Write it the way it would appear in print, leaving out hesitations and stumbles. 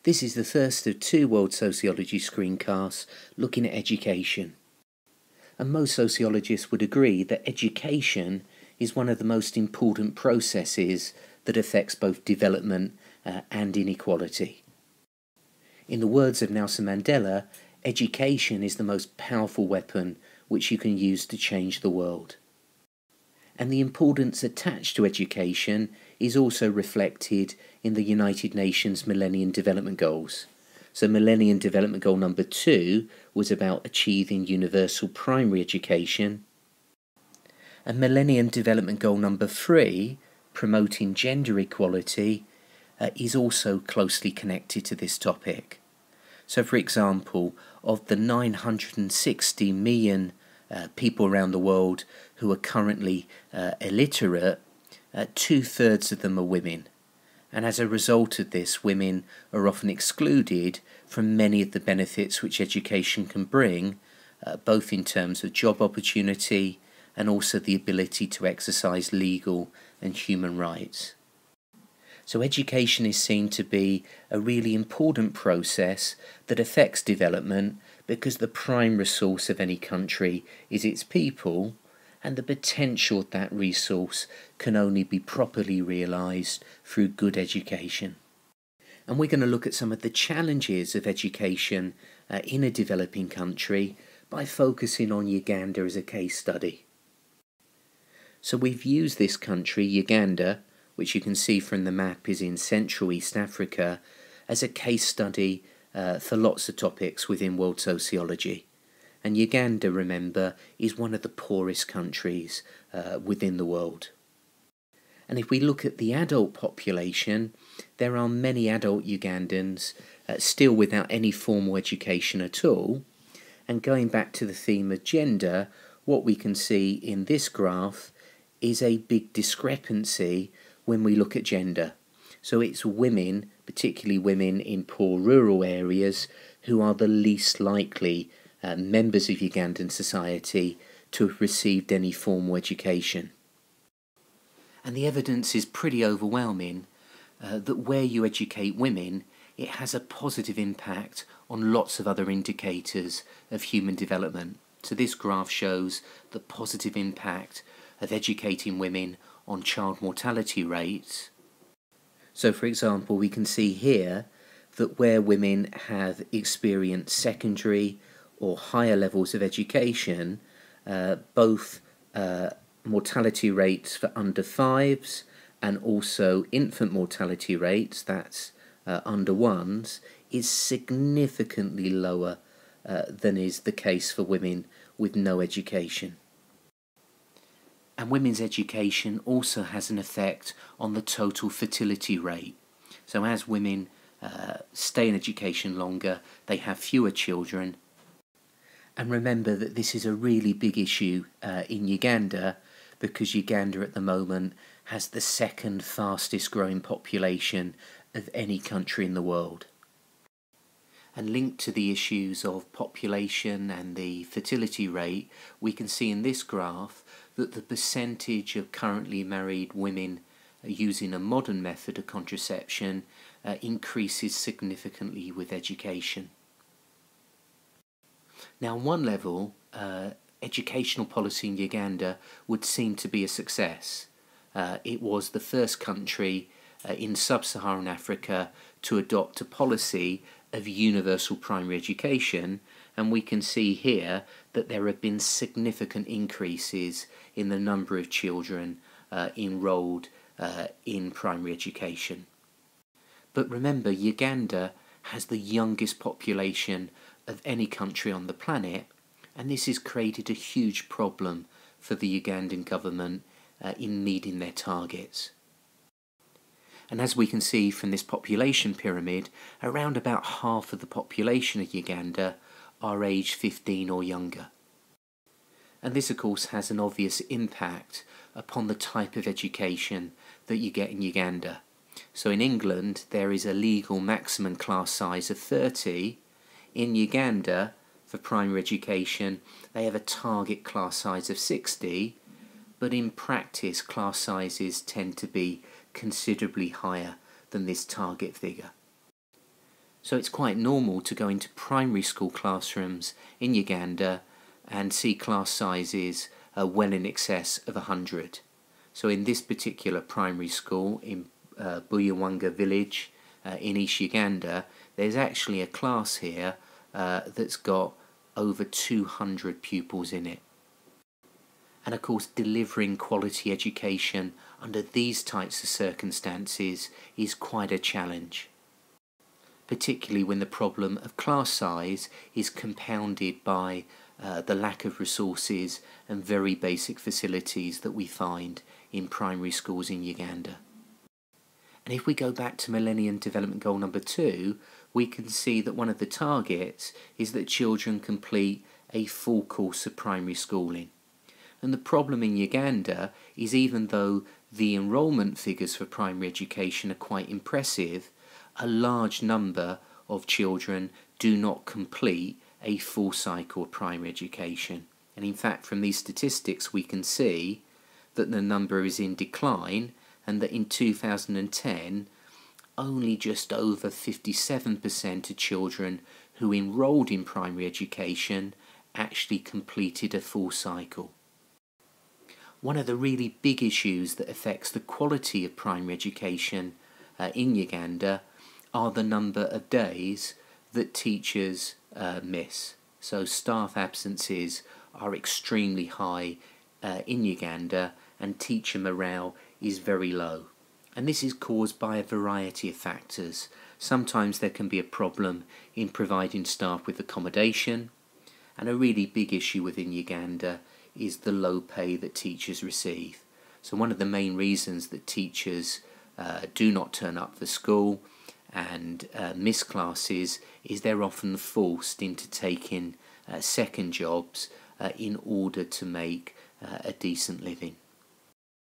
This is the first of two World Sociology screencasts looking at education. And most sociologists would agree that education is one of the most important processes that affects both development and inequality. In the words of Nelson Mandela, education is the most powerful weapon which you can use to change the world. And the importance attached to education is also reflected in the United Nations Millennium Development Goals. So Millennium Development Goal number 2 was about achieving universal primary education. And Millennium Development Goal number 3, promoting gender equality, is also closely connected to this topic. So for example, of the 960 million people around the world who are currently illiterate, 2/3 of them are women. And as a result of this, women are often excluded from many of the benefits which education can bring, both in terms of job opportunity and also the ability to exercise legal and human rights. So education is seen to be a really important process that affects development because the prime resource of any country is its people, and the potential of that resource can only be properly realised through good education. And we're going to look at some of the challenges of education in a developing country by focusing on Uganda as a case study. So we've used this country, Uganda, which you can see from the map is in Central East Africa, as a case study for lots of topics within World Sociology. And Uganda, remember, is one of the poorest countries within the world. And if we look at the adult population, there are many adult Ugandans still without any formal education at all. And going back to the theme of gender, what we can see in this graph is a big discrepancy when we look at gender. So it's women, particularly women in poor rural areas, who are the least likely members of Ugandan society to have received any formal education. And the evidence is pretty overwhelming that where you educate women, it has a positive impact on lots of other indicators of human development. So this graph shows the positive impact of educating women on child mortality rates. So for example, we can see here that where women have experienced secondary or higher levels of education, both mortality rates for under 5s and also infant mortality rates, that's under 1s, is significantly lower than is the case for women with no education. And women's education also has an effect on the total fertility rate. So as women stay in education longer, they have fewer children. And remember that this is a really big issue in Uganda, because Uganda at the moment has the second fastest growing population of any country in the world. And linked to the issues of population and the fertility rate, we can see in this graph that the percentage of currently married women using a modern method of contraception increases significantly with education. Now, on one level, educational policy in Uganda would seem to be a success. It was the first country in sub-Saharan Africa to adopt a policy of universal primary education, and we can see here that there have been significant increases in the number of children enrolled in primary education. But remember, Uganda has the youngest population of any country on the planet, and this has created a huge problem for the Ugandan government in meeting their targets. And as we can see from this population pyramid, around about half of the population of Uganda are aged 15 or younger. And this of course has an obvious impact upon the type of education that you get in Uganda. So in England there is a legal maximum class size of 30. In Uganda, for primary education, they have a target class size of 60, but in practice class sizes tend to be considerably higher than this target figure. So it's quite normal to go into primary school classrooms in Uganda and see class sizes well in excess of 100. So in this particular primary school in Buyawanga village in East Uganda, there's actually a class here that's got over 200 pupils in it. And of course, delivering quality education under these types of circumstances is quite a challenge, particularly when the problem of class size is compounded by the lack of resources and very basic facilities that we find in primary schools in Uganda. And if we go back to Millennium Development Goal number 2, we can see that one of the targets is that children complete a full course of primary schooling. And the problem in Uganda is, even though the enrolment figures for primary education are quite impressive, a large number of children do not complete a full cycle of primary education. And in fact, from these statistics we can see that the number is in decline, and that in 2010 only just over 57% of children who enrolled in primary education actually completed a full cycle. One of the really big issues that affects the quality of primary education in Uganda are the number of days that teachers miss. So staff absences are extremely high in Uganda, and teacher morale is very low. And this is caused by a variety of factors. Sometimes there can be a problem in providing staff with accommodation, and a really big issue within Uganda is the low pay that teachers receive. So one of the main reasons that teachers do not turn up for school and miss classes is they're often forced into taking second jobs in order to make a decent living.